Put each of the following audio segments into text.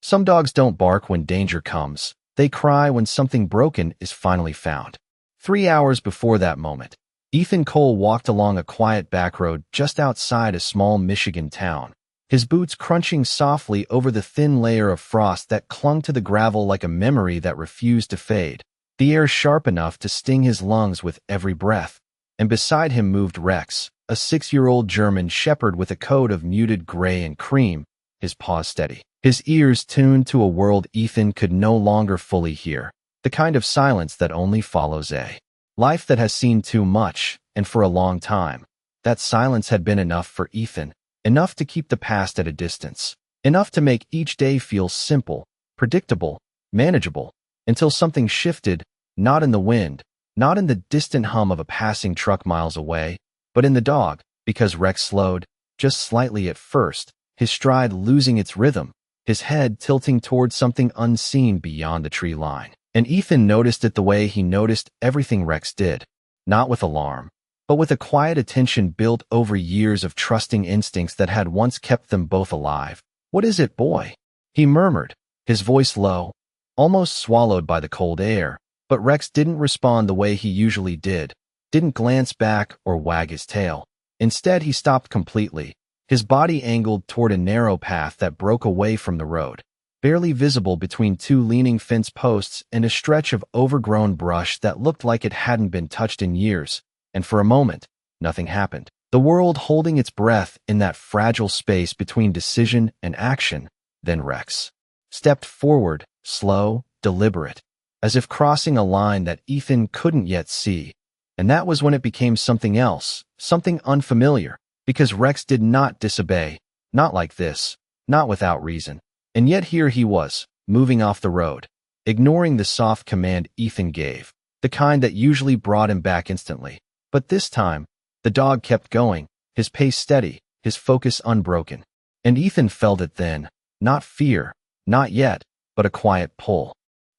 Some dogs don't bark when danger comes. They cry when something broken is finally found. 3 hours before that moment, Ethan Cole walked along a quiet back road just outside a small Michigan town, his boots crunching softly over the thin layer of frost that clung to the gravel like a memory that refused to fade. The air sharp enough to sting his lungs with every breath, and beside him moved Rex, a 6-year-old German shepherd with a coat of muted gray and cream, his paws steady, his ears tuned to a world Ethan could no longer fully hear, the kind of silence that only follows a life that has seen too much, and for a long time, that silence had been enough for Ethan, enough to keep the past at a distance, enough to make each day feel simple, predictable, manageable, until something shifted, not in the wind, not in the distant hum of a passing truck miles away, but in the dog, because Rex slowed, just slightly at first, his stride losing its rhythm, his head tilting towards something unseen beyond the tree line. And Ethan noticed it the way he noticed everything Rex did, not with alarm, but with a quiet attention built over years of trusting instincts that had once kept them both alive. "What is it, boy?" he murmured, his voice low, almost swallowed by the cold air. But Rex didn't respond the way he usually did, didn't glance back or wag his tail. Instead, he stopped completely, his body angled toward a narrow path that broke away from the road, barely visible between two leaning fence posts and a stretch of overgrown brush that looked like it hadn't been touched in years. And for a moment, nothing happened. The world holding its breath in that fragile space between decision and action. Then Rex stepped forward, slow, deliberate, as if crossing a line that Ethan couldn't yet see. And that was when it became something else, something unfamiliar, because Rex did not disobey, not like this, not without reason. And yet here he was, moving off the road, ignoring the soft command Ethan gave, the kind that usually brought him back instantly. But this time, the dog kept going, his pace steady, his focus unbroken. And Ethan felt it then, not fear, not yet, but a quiet pull.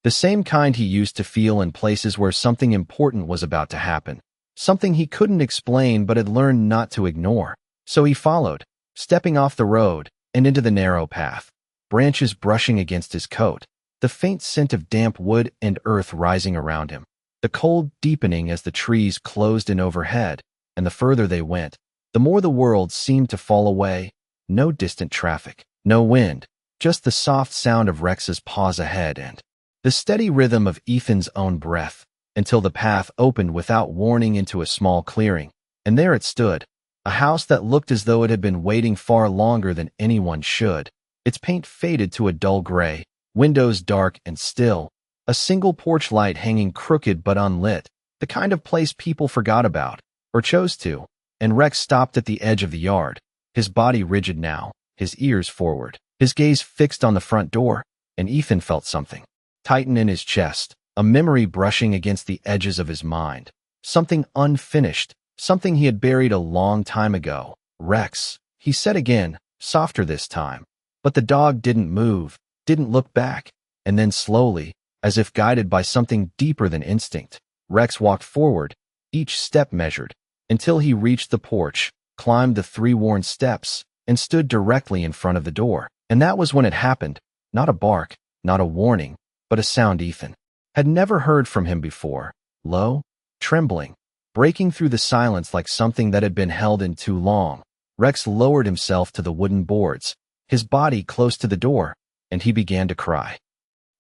The same kind he used to feel in places where something important was about to happen, something he couldn't explain but had learned not to ignore. So he followed, stepping off the road and into the narrow path, branches brushing against his coat, the faint scent of damp wood and earth rising around him, the cold deepening as the trees closed in overhead, and the further they went, the more the world seemed to fall away. No distant traffic, no wind, just the soft sound of Rex's paws ahead and the steady rhythm of Ethan's own breath, until the path opened without warning into a small clearing, and there it stood, a house that looked as though it had been waiting far longer than anyone should. Its paint faded to a dull gray, windows dark and still, a single porch light hanging crooked but unlit, the kind of place people forgot about, or chose to. And Rex stopped at the edge of the yard, his body rigid now, his ears forward, his gaze fixed on the front door, and Ethan felt something tighten in his chest, a memory brushing against the edges of his mind, something unfinished, something he had buried a long time ago. "Rex," he said again, softer this time. But the dog didn't move, didn't look back, and then slowly, as if guided by something deeper than instinct, Rex walked forward, each step measured, until he reached the porch, climbed the 3 worn steps, and stood directly in front of the door. And that was when it happened, not a bark, not a warning, but a sound Ethan had never heard from him before, low, trembling, breaking through the silence like something that had been held in too long. Rex lowered himself to the wooden boards, his body close to the door, and he began to cry.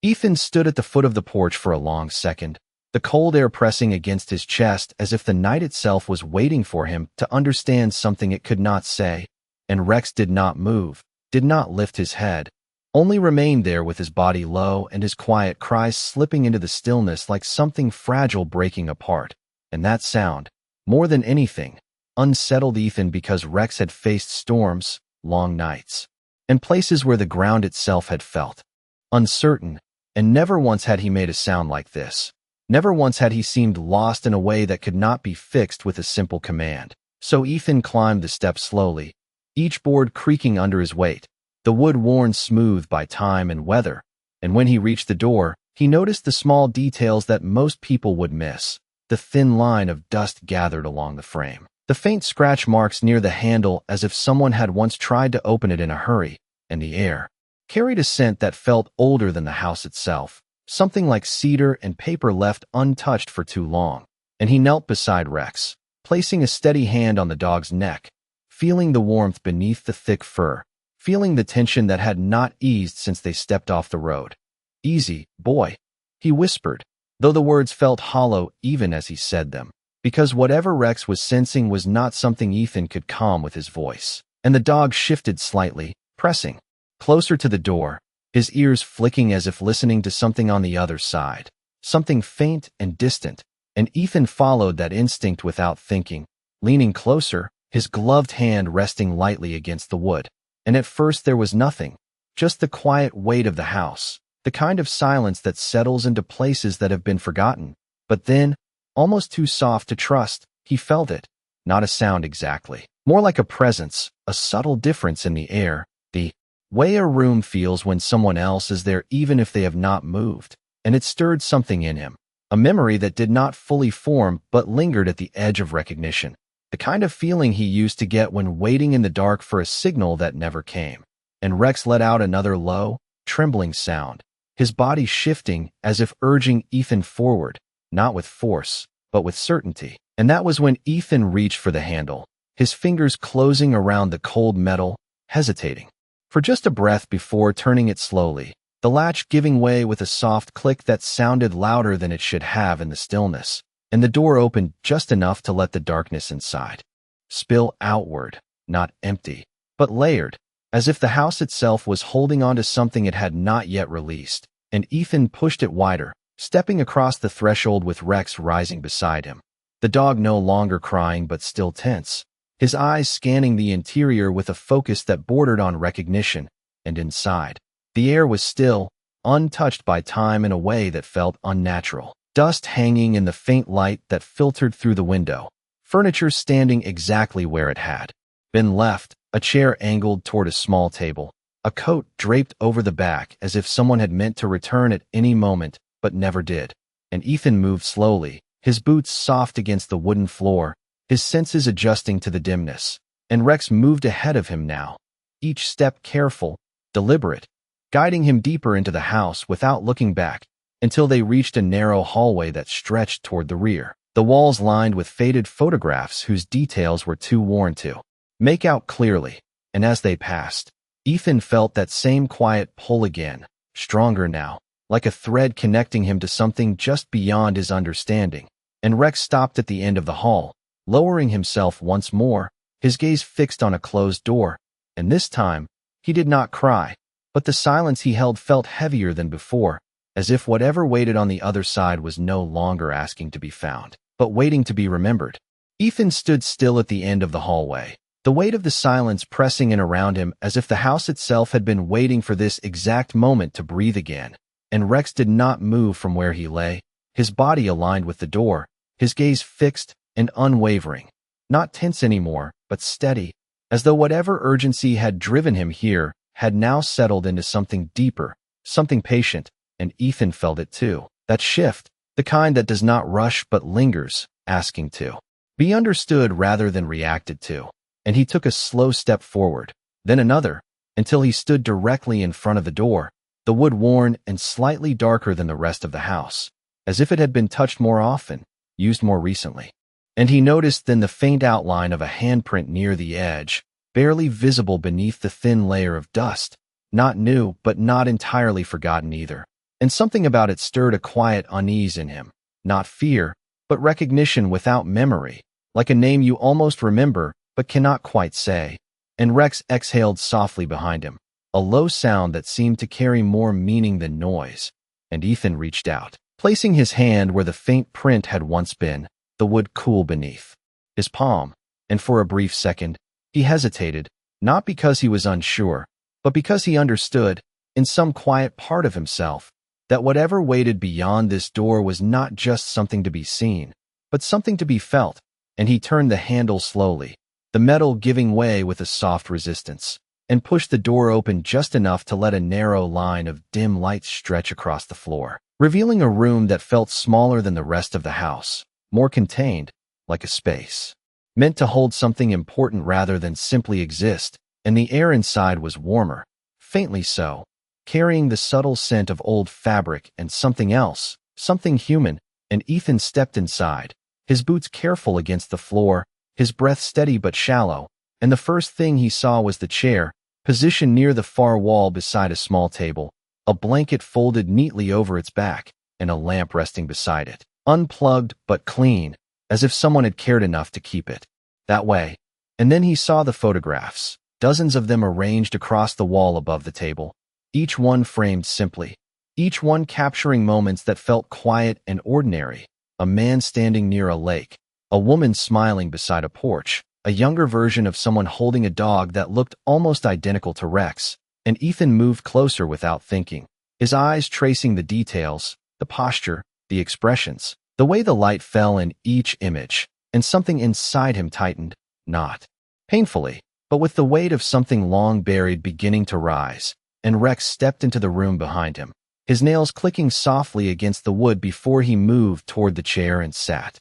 Ethan stood at the foot of the porch for a long second, the cold air pressing against his chest as if the night itself was waiting for him to understand something it could not say. And Rex did not move, did not lift his head, only remained there with his body low and his quiet cries slipping into the stillness like something fragile breaking apart. And that sound, more than anything, unsettled Ethan because Rex had faced storms, long nights, and places where the ground itself had felt uncertain, and never once had he made a sound like this. Never once had he seemed lost in a way that could not be fixed with a simple command. So Ethan climbed the steps slowly, each board creaking under his weight, the wood worn smooth by time and weather. And when he reached the door, he noticed the small details that most people would miss. The thin line of dust gathered along the frame, the faint scratch marks near the handle as if someone had once tried to open it in a hurry, and the air, carried a scent that felt older than the house itself, something like cedar and paper left untouched for too long. And he knelt beside Rex, placing a steady hand on the dog's neck, feeling the warmth beneath the thick fur, feeling the tension that had not eased since they stepped off the road. "Easy, boy," he whispered, though the words felt hollow even as he said them, because whatever Rex was sensing was not something Ethan could calm with his voice. And the dog shifted slightly, pressing closer to the door, his ears flicking as if listening to something on the other side, something faint and distant, and Ethan followed that instinct without thinking, leaning closer, his gloved hand resting lightly against the wood. And at first there was nothing, just the quiet weight of the house, the kind of silence that settles into places that have been forgotten. But then, almost too soft to trust, he felt it. Not a sound exactly, more like a presence, a subtle difference in the air, the way a room feels when someone else is there even if they have not moved. And it stirred something in him, a memory that did not fully form but lingered at the edge of recognition. The kind of feeling he used to get when waiting in the dark for a signal that never came. And Rex let out another low, trembling sound, his body shifting as if urging Ethan forward, not with force, but with certainty. And that was when Ethan reached for the handle, his fingers closing around the cold metal, hesitating for just a breath before turning it slowly, the latch giving way with a soft click that sounded louder than it should have in the stillness. And the door opened just enough to let the darkness inside spill outward, not empty, but layered, as if the house itself was holding on to something it had not yet released. And Ethan pushed it wider, stepping across the threshold with Rex rising beside him. The dog no longer crying but still tense, his eyes scanning the interior with a focus that bordered on recognition. And inside, the air was still, untouched by time in a way that felt unnatural. Dust hanging in the faint light that filtered through the window, furniture standing exactly where it had been left, a chair angled toward a small table, a coat draped over the back as if someone had meant to return at any moment but never did. And Ethan moved slowly, his boots soft against the wooden floor, his senses adjusting to the dimness. And Rex moved ahead of him now, each step careful, deliberate, guiding him deeper into the house without looking back, until they reached a narrow hallway that stretched toward the rear, the walls lined with faded photographs whose details were too worn to make out clearly. And as they passed, Ethan felt that same quiet pull again, stronger now, like a thread connecting him to something just beyond his understanding. And Rex stopped at the end of the hall, lowering himself once more, his gaze fixed on a closed door. And this time, he did not cry, but the silence he held felt heavier than before, as if whatever waited on the other side was no longer asking to be found, but waiting to be remembered. Ethan stood still at the end of the hallway, the weight of the silence pressing in around him as if the house itself had been waiting for this exact moment to breathe again. And Rex did not move from where he lay, his body aligned with the door, his gaze fixed and unwavering, not tense anymore, but steady, as though whatever urgency had driven him here had now settled into something deeper, something patient. And Ethan felt it too, that shift, the kind that does not rush but lingers, asking to be understood rather than reacted to. And he took a slow step forward, then another, until he stood directly in front of the door, the wood worn and slightly darker than the rest of the house, as if it had been touched more often, used more recently. And he noticed then the faint outline of a handprint near the edge, barely visible beneath the thin layer of dust, not new but not entirely forgotten either. And something about it stirred a quiet unease in him, not fear, but recognition without memory, like a name you almost remember but cannot quite say. And Rex exhaled softly behind him, a low sound that seemed to carry more meaning than noise. And Ethan reached out, placing his hand where the faint print had once been, the wood cool beneath his palm. And for a brief second, he hesitated, not because he was unsure, but because he understood, in some quiet part of himself, that whatever waited beyond this door was not just something to be seen, but something to be felt. And he turned the handle slowly, the metal giving way with a soft resistance, and pushed the door open just enough to let a narrow line of dim light stretch across the floor, revealing a room that felt smaller than the rest of the house, more contained, like a space meant to hold something important rather than simply exist. And the air inside was warmer, faintly so, carrying the subtle scent of old fabric and something else, something human, and Ethan stepped inside, his boots careful against the floor, his breath steady but shallow, and the first thing he saw was the chair, positioned near the far wall beside a small table, a blanket folded neatly over its back, and a lamp resting beside it, unplugged but clean, as if someone had cared enough to keep it that way. And then he saw the photographs, dozens of them arranged across the wall above the table, each one framed simply, each one capturing moments that felt quiet and ordinary. A man standing near a lake, a woman smiling beside a porch, a younger version of someone holding a dog that looked almost identical to Rex, and Ethan moved closer without thinking, his eyes tracing the details, the posture, the expressions, the way the light fell in each image, and something inside him tightened, not painfully, but with the weight of something long buried beginning to rise, and Rex stepped into the room behind him, his nails clicking softly against the wood before he moved toward the chair and sat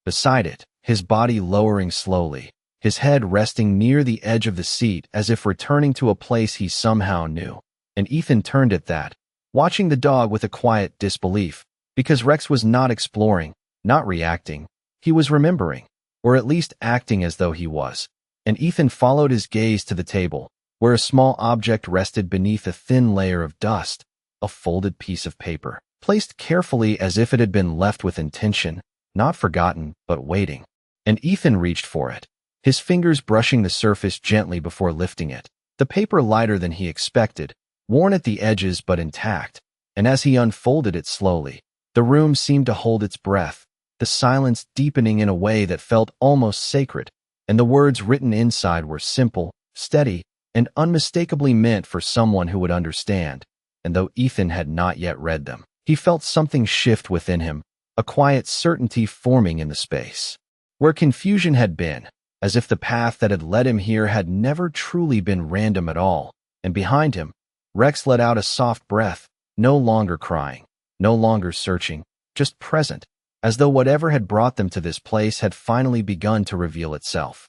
beside it, his body lowering slowly, his head resting near the edge of the seat as if returning to a place he somehow knew. And Ethan turned at that, watching the dog with a quiet disbelief, because Rex was not exploring, not reacting, he was remembering, or at least acting as though he was. And Ethan followed his gaze to the table, where a small object rested beneath a thin layer of dust, a folded piece of paper, placed carefully as if it had been left with intention, not forgotten, but waiting. And Ethan reached for it, his fingers brushing the surface gently before lifting it, the paper lighter than he expected, worn at the edges but intact, and as he unfolded it slowly, the room seemed to hold its breath, the silence deepening in a way that felt almost sacred, and the words written inside were simple, steady, and unmistakably meant for someone who would understand. And though Ethan had not yet read them, he felt something shift within him, a quiet certainty forming in the space where confusion had been, as if the path that had led him here had never truly been random at all. And behind him, Rex let out a soft breath, no longer crying, no longer searching, just present, as though whatever had brought them to this place had finally begun to reveal itself.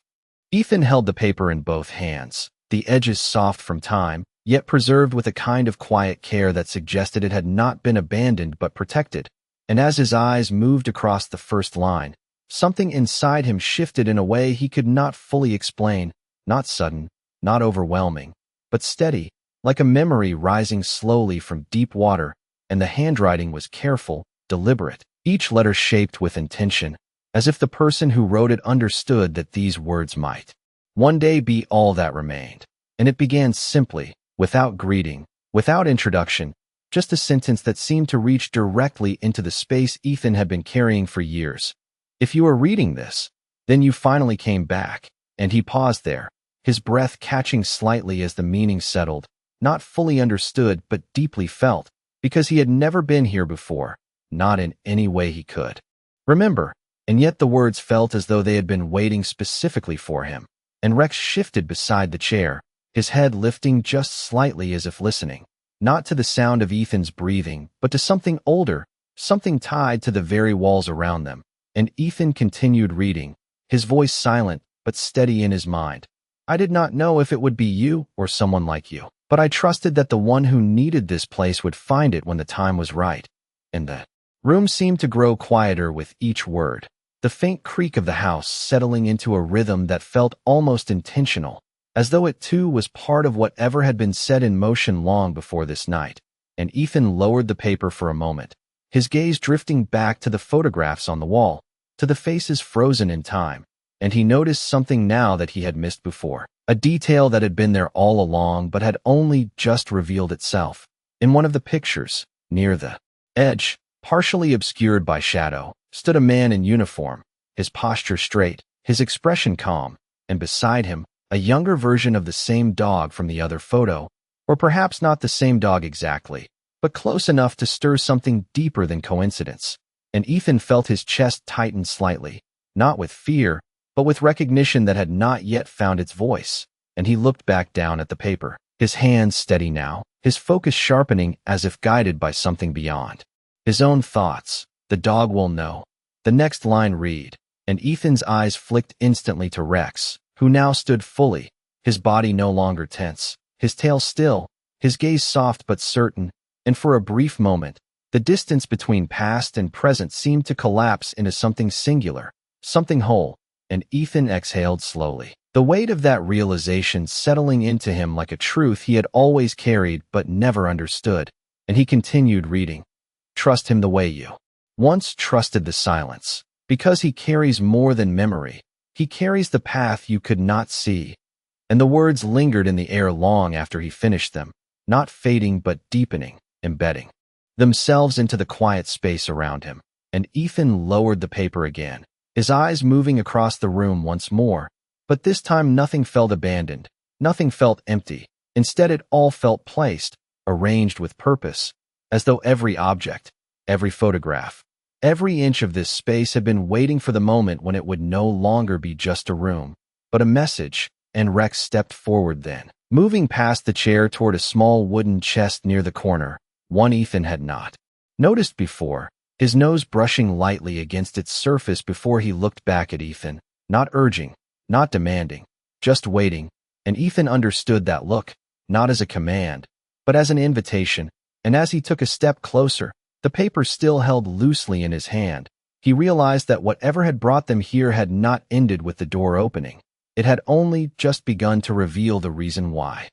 Ethan held the paper in both hands, the edges soft from time, yet preserved with a kind of quiet care that suggested it had not been abandoned but protected. And as his eyes moved across the first line, something inside him shifted in a way he could not fully explain, not sudden, not overwhelming, but steady, like a memory rising slowly from deep water, and the handwriting was careful, deliberate, each letter shaped with intention, as if the person who wrote it understood that these words might one day be all that remained. And it began simply, without greeting, without introduction, just a sentence that seemed to reach directly into the space Ethan had been carrying for years. If you are reading this, then you finally came back. And he paused there, his breath catching slightly as the meaning settled, not fully understood but deeply felt, because he had never been here before, not in any way he could remember, and yet the words felt as though they had been waiting specifically for him. And Rex shifted beside the chair, his head lifting just slightly as if listening, not to the sound of Ethan's breathing, but to something older, something tied to the very walls around them. And Ethan continued reading, his voice silent but steady in his mind. I did not know if it would be you or someone like you, but I trusted that the one who needed this place would find it when the time was right. And the room seemed to grow quieter with each word, the faint creak of the house settling into a rhythm that felt almost intentional, as though it too was part of whatever had been set in motion long before this night. And Ethan lowered the paper for a moment, his gaze drifting back to the photographs on the wall, to the faces frozen in time, and he noticed something now that he had missed before, a detail that had been there all along but had only just revealed itself. In one of the pictures, near the edge, partially obscured by shadow, stood a man in uniform, his posture straight, his expression calm, and beside him, a younger version of the same dog from the other photo, or perhaps not the same dog exactly, but close enough to stir something deeper than coincidence. And Ethan felt his chest tighten slightly, not with fear, but with recognition that had not yet found its voice. And he looked back down at the paper, his hands steady now, his focus sharpening as if guided by something beyond his own thoughts. The dog will know. The next line read, and Ethan's eyes flicked instantly to Rex, who now stood fully, his body no longer tense, his tail still, his gaze soft but certain, and for a brief moment, the distance between past and present seemed to collapse into something singular, something whole, and Ethan exhaled slowly. The weight of that realization settling into him like a truth he had always carried but never understood, and he continued reading. Trust him the way you once trusted the silence, because he carries more than memory. He carries the path you could not see. And the words lingered in the air long after he finished them, not fading but deepening, embedding themselves into the quiet space around him. And Ethan lowered the paper again, his eyes moving across the room once more. But this time nothing felt abandoned, nothing felt empty. Instead it all felt placed, arranged with purpose, as though every object, every photograph, every inch of this space had been waiting for the moment when it would no longer be just a room, but a message. And Rex stepped forward then, moving past the chair toward a small wooden chest near the corner, one Ethan had not noticed before, his nose brushing lightly against its surface before he looked back at Ethan, not urging, not demanding, just waiting. And Ethan understood that look, not as a command, but as an invitation. And as he took a step closer, the paper still held loosely in his hand, he realized that whatever had brought them here had not ended with the door opening. It had only just begun to reveal the reason why.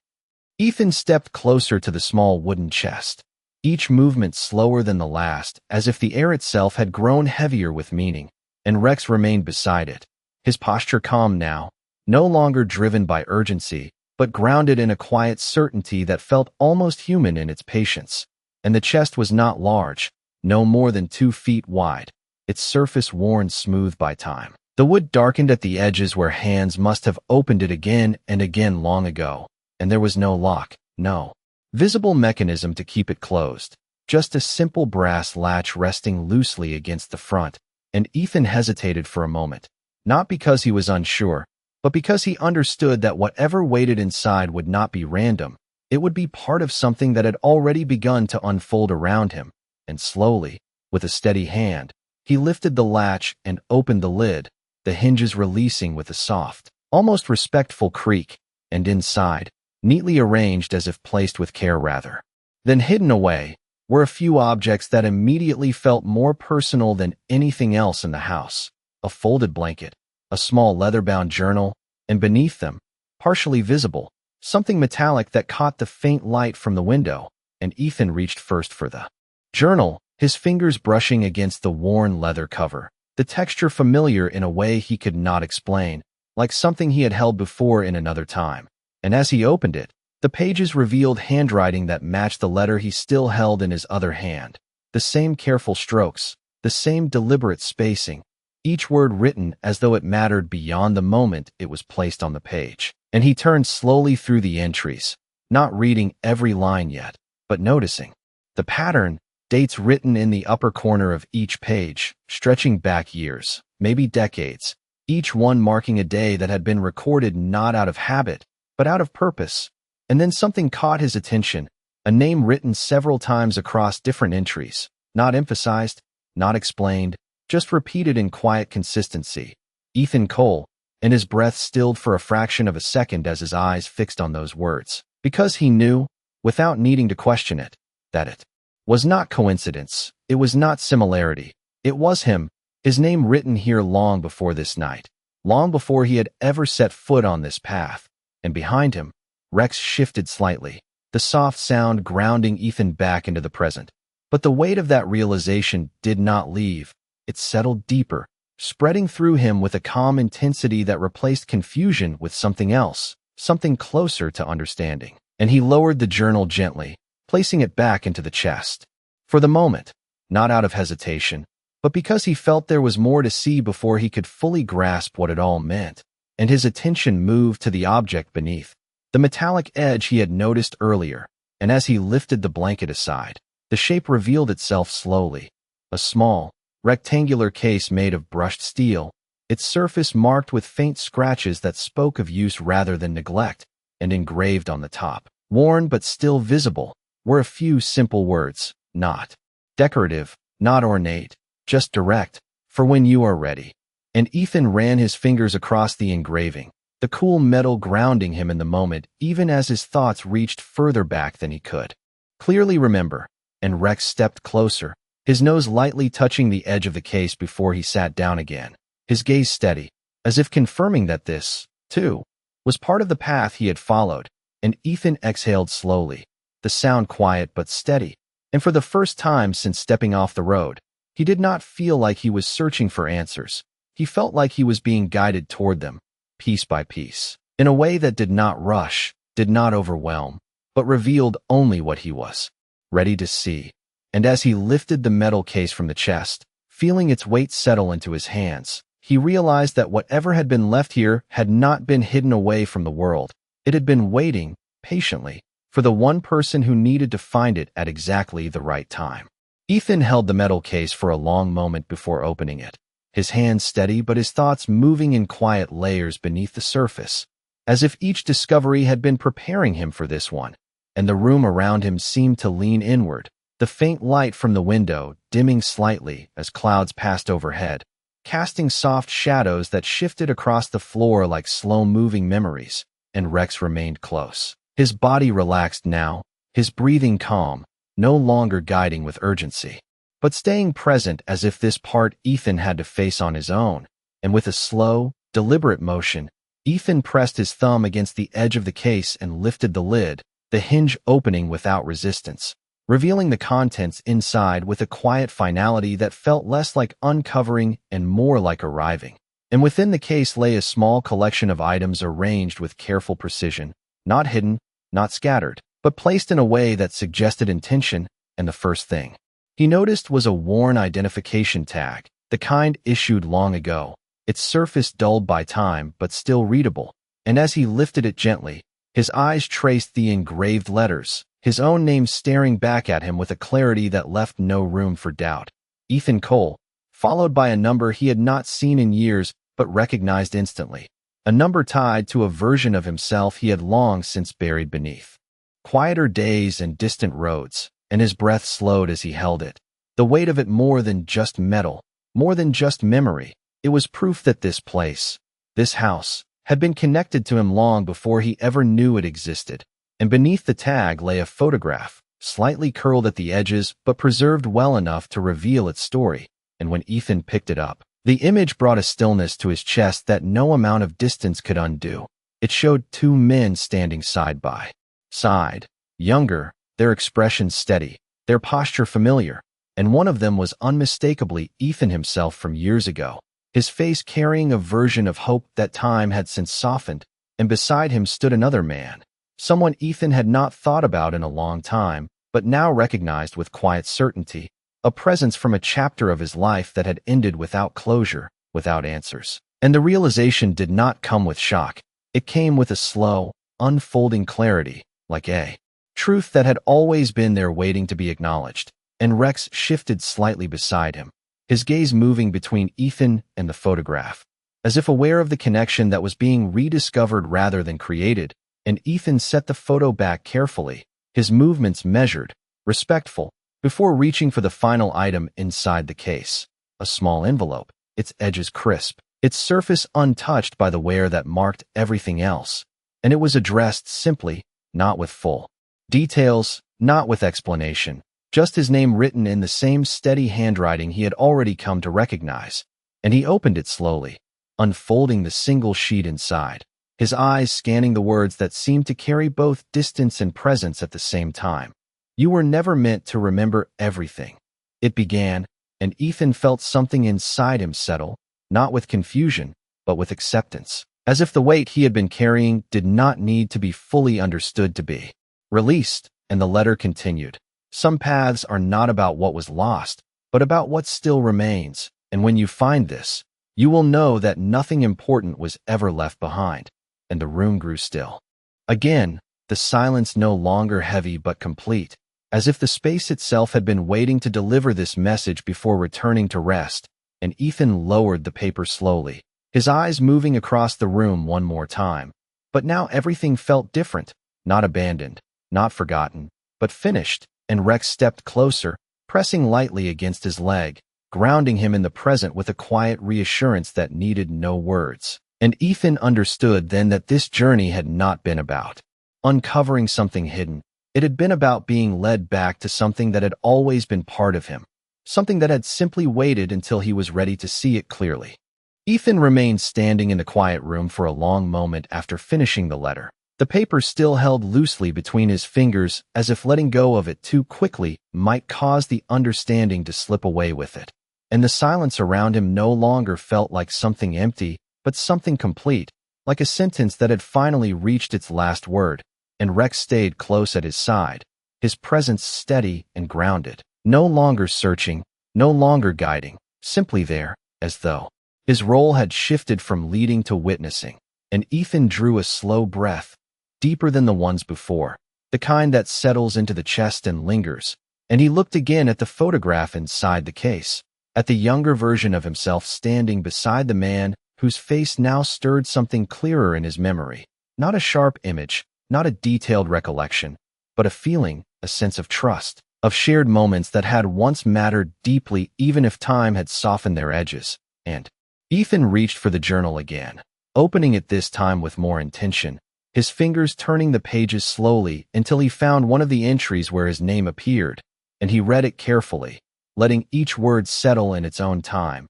Ethan stepped closer to the small wooden chest, each movement slower than the last, as if the air itself had grown heavier with meaning, and Rex remained beside it, his posture calm now, no longer driven by urgency, but grounded in a quiet certainty that felt almost human in its patience. And the chest was not large, no more than 2 feet wide, its surface worn smooth by time. The wood darkened at the edges where hands must have opened it again and again long ago, and there was no lock, no visible mechanism to keep it closed, just a simple brass latch resting loosely against the front. And Ethan hesitated for a moment, not because he was unsure, but because he understood that whatever waited inside would not be random. It would be part of something that had already begun to unfold around him, and slowly, with a steady hand, he lifted the latch and opened the lid, the hinges releasing with a soft, almost respectful creak, and inside, neatly arranged as if placed with care rather than hidden away, were a few objects that immediately felt more personal than anything else in the house. A folded blanket, a small leather-bound journal, and beneath them, partially visible, something metallic that caught the faint light from the window. And Ethan reached first for the journal, his fingers brushing against the worn leather cover, the texture familiar in a way he could not explain, like something he had held before in another time. And as he opened it, the pages revealed handwriting that matched the letter he still held in his other hand. The same careful strokes, the same deliberate spacing, each word written as though it mattered beyond the moment it was placed on the page. And he turned slowly through the entries, not reading every line yet, but noticing the pattern, dates written in the upper corner of each page, stretching back years, maybe decades, each one marking a day that had been recorded not out of habit, but out of purpose. And then something caught his attention, a name written several times across different entries, not emphasized, not explained, just repeated in quiet consistency. Ethan Cole, and his breath stilled for a fraction of a second as his eyes fixed on those words, because he knew, without needing to question it, that it was not coincidence, it was not similarity, it was him, his name written here long before this night, long before he had ever set foot on this path. And behind him, Rex shifted slightly, the soft sound grounding Ethan back into the present. But the weight of that realization did not leave. It settled deeper, spreading through him with a calm intensity that replaced confusion with something else, something closer to understanding. And he lowered the journal gently, placing it back into the chest. For the moment, not out of hesitation, but because he felt there was more to see before he could fully grasp what it all meant. And his attention moved to the object beneath, the metallic edge he had noticed earlier. And as he lifted the blanket aside, the shape revealed itself slowly. A small, rectangular case made of brushed steel, its surface marked with faint scratches that spoke of use rather than neglect, and engraved on the top, worn but still visible, were a few simple words, not decorative, not ornate, just direct, for when you are ready. And Ethan ran his fingers across the engraving, the cool metal grounding him in the moment even as his thoughts reached further back than he could clearly remember. And Rex stepped closer, his nose lightly touching the edge of the case before he sat down again, his gaze steady, as if confirming that this, too, was part of the path he had followed. And Ethan exhaled slowly, the sound quiet but steady, and for the first time since stepping off the road, he did not feel like he was searching for answers. He felt like he was being guided toward them, piece by piece, in a way that did not rush, did not overwhelm, but revealed only what he was ready to see. And as he lifted the metal case from the chest, feeling its weight settle into his hands, he realized that whatever had been left here had not been hidden away from the world. It had been waiting, patiently, for the one person who needed to find it at exactly the right time. Ethan held the metal case for a long moment before opening it, his hands steady but his thoughts moving in quiet layers beneath the surface, as if each discovery had been preparing him for this one. And the room around him seemed to lean inward, the faint light from the window dimming slightly as clouds passed overhead, casting soft shadows that shifted across the floor like slow-moving memories. And Rex remained close, his body relaxed now, his breathing calm, no longer guiding with urgency, but staying present as if this part Ethan had to face on his own. And with a slow, deliberate motion, Ethan pressed his thumb against the edge of the case and lifted the lid, the hinge opening without resistance, revealing the contents inside with a quiet finality that felt less like uncovering and more like arriving. And within the case lay a small collection of items arranged with careful precision, not hidden, not scattered, but placed in a way that suggested intention. And the first thing he noticed was a worn identification tag, the kind issued long ago, its surface dulled by time but still readable. And as he lifted it gently, his eyes traced the engraved letters, his own name staring back at him with a clarity that left no room for doubt. Ethan Cole, followed by a number he had not seen in years but recognized instantly, a number tied to a version of himself he had long since buried beneath quieter days and distant roads. And his breath slowed as he held it, the weight of it more than just metal, more than just memory. It was proof that this place, this house, had been connected to him long before he ever knew it existed. And beneath the tag lay a photograph, slightly curled at the edges but preserved well enough to reveal its story. And when Ethan picked it up, the image brought a stillness to his chest that no amount of distance could undo. It showed two men standing side by side, younger, their expressions steady, their posture familiar, and one of them was unmistakably Ethan himself from years ago, his face carrying a version of hope that time had since softened. And beside him stood another man, someone Ethan had not thought about in a long time, but now recognized with quiet certainty, a presence from a chapter of his life that had ended without closure, without answers. And the realization did not come with shock. It came with a slow, unfolding clarity, like a truth that had always been there waiting to be acknowledged. And Rex shifted slightly beside him, his gaze moving between Ethan and the photograph, as if aware of the connection that was being rediscovered rather than created. And Ethan set the photo back carefully, his movements measured, respectful, before reaching for the final item inside the case, a small envelope, its edges crisp, its surface untouched by the wear that marked everything else. And it was addressed simply, not with full details, not with explanation, just his name written in the same steady handwriting he had already come to recognize. And he opened it slowly, unfolding the single sheet inside, his eyes scanning the words that seemed to carry both distance and presence at the same time. You were never meant to remember everything. It began, and Ethan felt something inside him settle, not with confusion, but with acceptance, as if the weight he had been carrying did not need to be fully understood to be released. And the letter continued. Some paths are not about what was lost, but about what still remains. And when you find this, you will know that nothing important was ever left behind. And the room grew still. Again, the silence no longer heavy but complete, as if the space itself had been waiting to deliver this message before returning to rest. And Ethan lowered the paper slowly, his eyes moving across the room one more time. But now everything felt different, not abandoned, not forgotten, but finished. And Rex stepped closer, pressing lightly against his leg, grounding him in the present with a quiet reassurance that needed no words. And Ethan understood then that this journey had not been about uncovering something hidden. It had been about being led back to something that had always been part of him, something that had simply waited until he was ready to see it clearly. Ethan remained standing in the quiet room for a long moment after finishing the letter. The paper still held loosely between his fingers, as if letting go of it too quickly might cause the understanding to slip away with it. And the silence around him no longer felt like something empty, but something complete, like a sentence that had finally reached its last word. And Rex stayed close at his side, his presence steady and grounded, no longer searching, no longer guiding, simply there, as though his role had shifted from leading to witnessing. And Ethan drew a slow breath, deeper than the ones before, the kind that settles into the chest and lingers. And he looked again at the photograph inside the case, at the younger version of himself standing beside the man whose face now stirred something clearer in his memory. Not a sharp image, not a detailed recollection, but a feeling, a sense of trust, of shared moments that had once mattered deeply even if time had softened their edges. And Ethan reached for the journal again, opening it this time with more intention, his fingers turning the pages slowly until he found one of the entries where his name appeared, and he read it carefully, letting each word settle in its own time.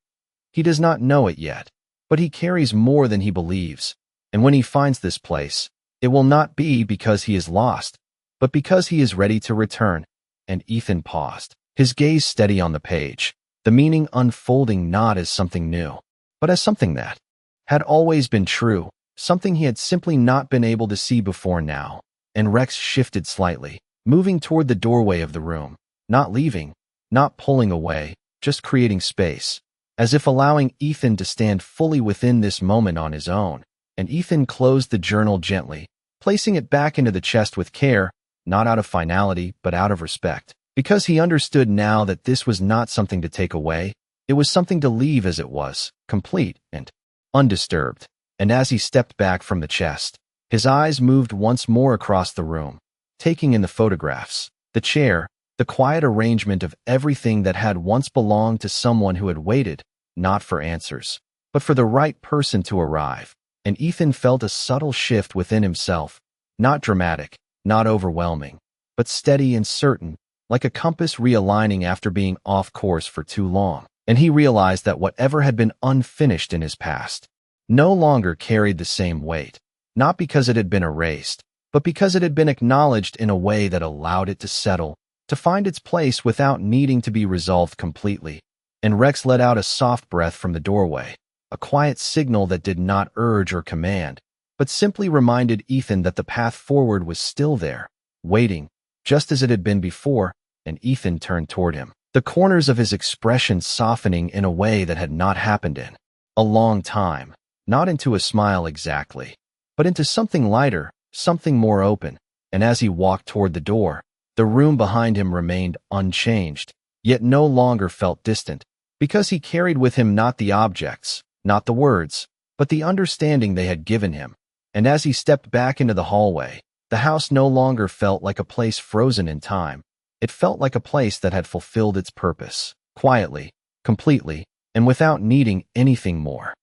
He does not know it yet, but he carries more than he believes, and when he finds this place, it will not be because he is lost, but because he is ready to return. And Ethan paused, his gaze steady on the page, the meaning unfolding not as something new, but as something that had always been true, something he had simply not been able to see before now. And Rex shifted slightly, moving toward the doorway of the room, not leaving, not pulling away, just creating space, as if allowing Ethan to stand fully within this moment on his own. And Ethan closed the journal gently, placing it back into the chest with care, not out of finality, but out of respect, because he understood now that this was not something to take away, it was something to leave as it was, complete and undisturbed. And as he stepped back from the chest, his eyes moved once more across the room, taking in the photographs, the chair, the quiet arrangement of everything that had once belonged to someone who had waited, not for answers, but for the right person to arrive. And Ethan felt a subtle shift within himself, not dramatic, not overwhelming, but steady and certain, like a compass realigning after being off course for too long. And he realized that whatever had been unfinished in his past no longer carried the same weight, not because it had been erased, but because it had been acknowledged in a way that allowed it to settle, to find its place without needing to be resolved completely. And Rex let out a soft breath from the doorway, a quiet signal that did not urge or command, but simply reminded Ethan that the path forward was still there, waiting, just as it had been before. And Ethan turned toward him, the corners of his expression softening in a way that had not happened in a long time, not into a smile exactly, but into something lighter, something more open. And as he walked toward the door, the room behind him remained unchanged, yet no longer felt distant, because he carried with him not the objects, not the words, but the understanding they had given him. And as he stepped back into the hallway, the house no longer felt like a place frozen in time. It felt like a place that had fulfilled its purpose, quietly, completely, and without needing anything more.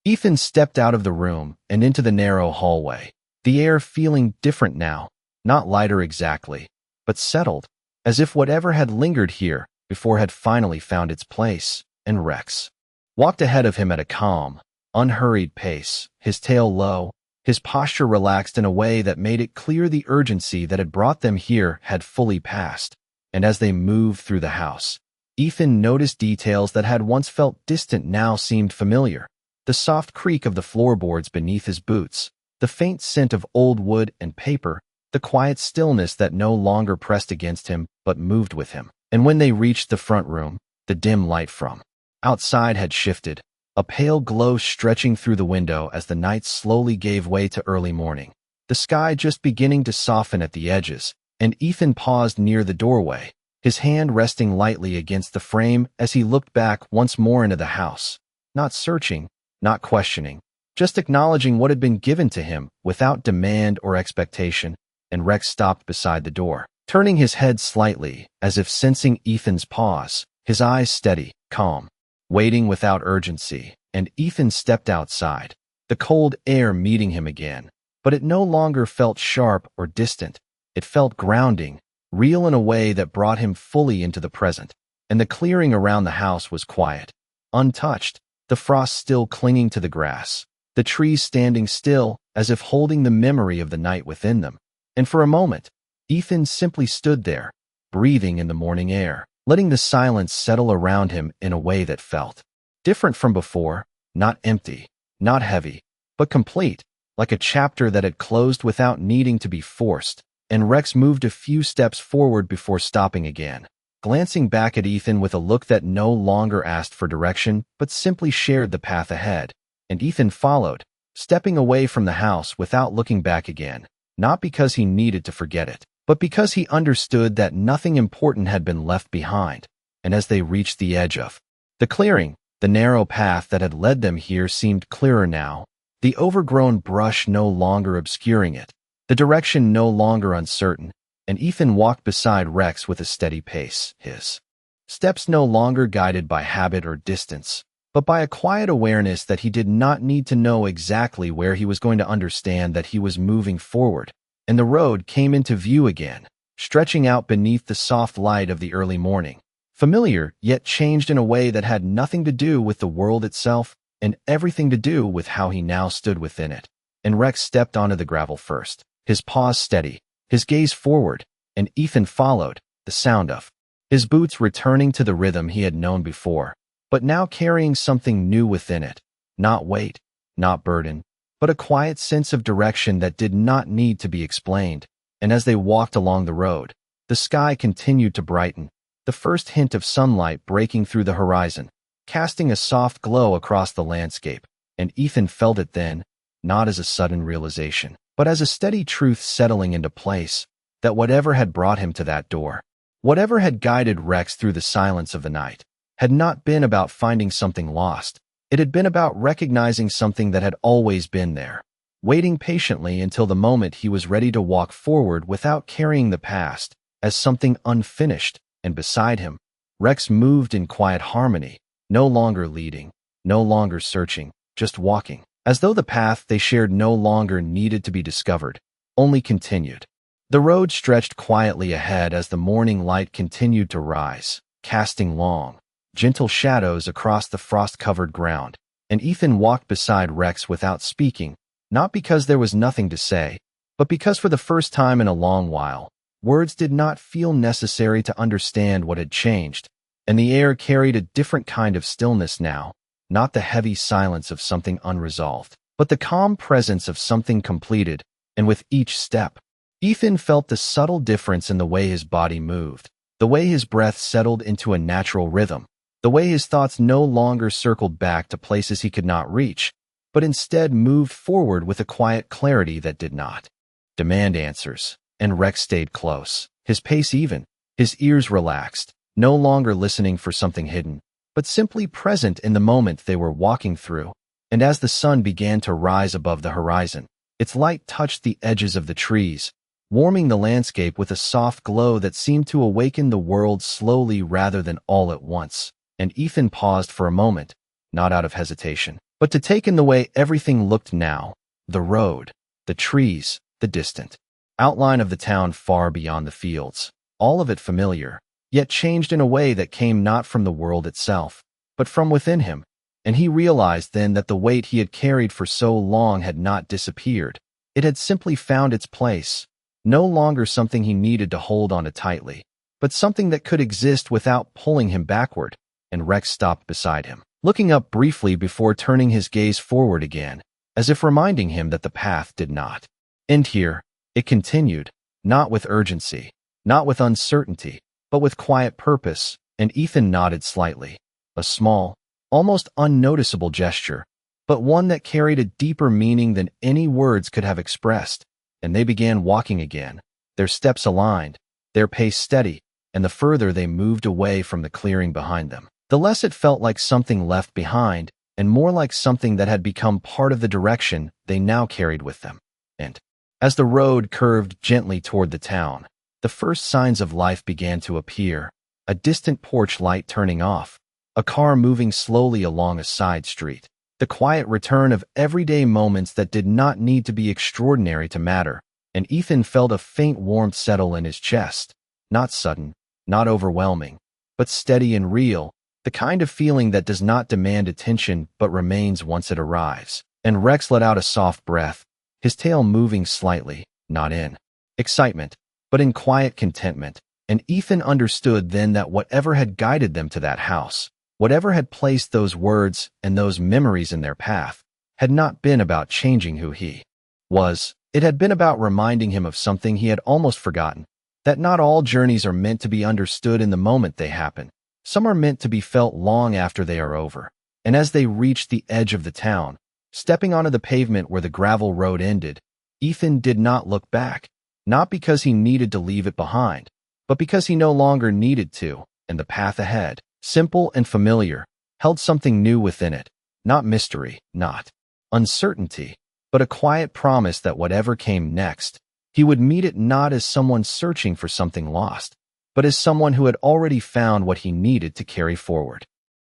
Ethan stepped out of the room and into the narrow hallway, the air feeling different now, not lighter exactly, but settled, as if whatever had lingered here before had finally found its place. And Rex walked ahead of him at a calm, unhurried pace, his tail low, his posture relaxed in a way that made it clear the urgency that had brought them here had fully passed. And as they moved through the house, Ethan noticed details that had once felt distant now seemed familiar. The soft creak of the floorboards beneath his boots, the faint scent of old wood and paper, the quiet stillness that no longer pressed against him but moved with him. And when they reached the front room, the dim light from outside had shifted, a pale glow stretching through the window as the night slowly gave way to early morning, the sky just beginning to soften at the edges. And Ethan paused near the doorway, his hand resting lightly against the frame as he looked back once more into the house, not searching, not questioning, just acknowledging what had been given to him without demand or expectation. And Rex stopped beside the door, turning his head slightly as if sensing Ethan's pause, his eyes steady, calm, waiting without urgency. And Ethan stepped outside, the cold air meeting him again. But it no longer felt sharp or distant. It felt grounding, real in a way that brought him fully into the present. And the clearing around the house was quiet, untouched, the frost still clinging to the grass, the trees standing still as if holding the memory of the night within them. And for a moment, Ethan simply stood there, breathing in the morning air, letting the silence settle around him in a way that felt different from before, not empty, not heavy, but complete, like a chapter that had closed without needing to be forced. And Rex moved a few steps forward before stopping again, glancing back at Ethan with a look that no longer asked for direction, but simply shared the path ahead. And Ethan followed, stepping away from the house without looking back again, not because he needed to forget it, but because he understood that nothing important had been left behind. And as they reached the edge of the clearing, the narrow path that had led them here seemed clearer now, the overgrown brush no longer obscuring it, the direction no longer uncertain, and Ethan walked beside Rex with a steady pace, his steps no longer guided by habit or distance, but by a quiet awareness that he did not need to know exactly where he was going to understand that he was moving forward. And the road came into view again, stretching out beneath the soft light of the early morning, familiar yet changed in a way that had nothing to do with the world itself and everything to do with how he now stood within it. And Rex stepped onto the gravel first, his paws steady, his gaze forward, and Ethan followed, the sound of his boots returning to the rhythm he had known before, but now carrying something new within it, not weight, not burden, but a quiet sense of direction that did not need to be explained. And as they walked along the road, the sky continued to brighten, the first hint of sunlight breaking through the horizon, casting a soft glow across the landscape. And Ethan felt it then, not as a sudden realization, but as a steady truth settling into place, that whatever had brought him to that door, whatever had guided Rex through the silence of the night, had not been about finding something lost. It had been about recognizing something that had always been there, waiting patiently until the moment he was ready to walk forward without carrying the past as something unfinished. And beside him, Rex moved in quiet harmony, no longer leading, no longer searching, just walking, as though the path they shared no longer needed to be discovered, only continued. The road stretched quietly ahead as the morning light continued to rise, casting long, gentle shadows across the frost-covered ground, and Ethan walked beside Rex without speaking, not because there was nothing to say, but because for the first time in a long while, words did not feel necessary to understand what had changed, and the air carried a different kind of stillness now, not the heavy silence of something unresolved, but the calm presence of something completed. And with each step, Ethan felt the subtle difference in the way his body moved, the way his breath settled into a natural rhythm, the way his thoughts no longer circled back to places he could not reach, but instead moved forward with a quiet clarity that did not demand answers. And Rex stayed close, his pace even, his ears relaxed, no longer listening for something hidden, but simply present in the moment they were walking through. And as the sun began to rise above the horizon, its light touched the edges of the trees, warming the landscape with a soft glow that seemed to awaken the world slowly rather than all at once. And Ethan paused for a moment, not out of hesitation, but to take in the way everything looked now, the road, the trees, the distant outline of the town far beyond the fields, all of it familiar, yet changed in a way that came not from the world itself, but from within him. And he realized then that the weight he had carried for so long had not disappeared. It had simply found its place, no longer something he needed to hold on to tightly, but something that could exist without pulling him backward. And Rex stopped beside him, looking up briefly before turning his gaze forward again, as if reminding him that the path did not end here. It continued, not with urgency, not with uncertainty, but with quiet purpose. And Ethan nodded slightly, a small, almost unnoticeable gesture, but one that carried a deeper meaning than any words could have expressed. And they began walking again, their steps aligned, their pace steady, and the further they moved away from the clearing behind them, the less it felt like something left behind, and more like something that had become part of the direction they now carried with them. And as the road curved gently toward the town, the first signs of life began to appear, a distant porch light turning off, a car moving slowly along a side street, the quiet return of everyday moments that did not need to be extraordinary to matter, and Ethan felt a faint warmth settle in his chest. Not sudden, not overwhelming, but steady and real, the kind of feeling that does not demand attention but remains once it arrives. And Rex let out a soft breath, his tail moving slightly, not in excitement, but in quiet contentment. And Ethan understood then that whatever had guided them to that house, whatever had placed those words and those memories in their path, had not been about changing who he was. It had been about reminding him of something he had almost forgotten, that not all journeys are meant to be understood in the moment they happen. Some are meant to be felt long after they are over. And as they reached the edge of the town, stepping onto the pavement where the gravel road ended, Ethan did not look back, not because he needed to leave it behind, but because he no longer needed to, and the path ahead, simple and familiar, held something new within it, not mystery, not uncertainty, but a quiet promise that whatever came next, he would meet it not as someone searching for something lost, but as someone who had already found what he needed to carry forward.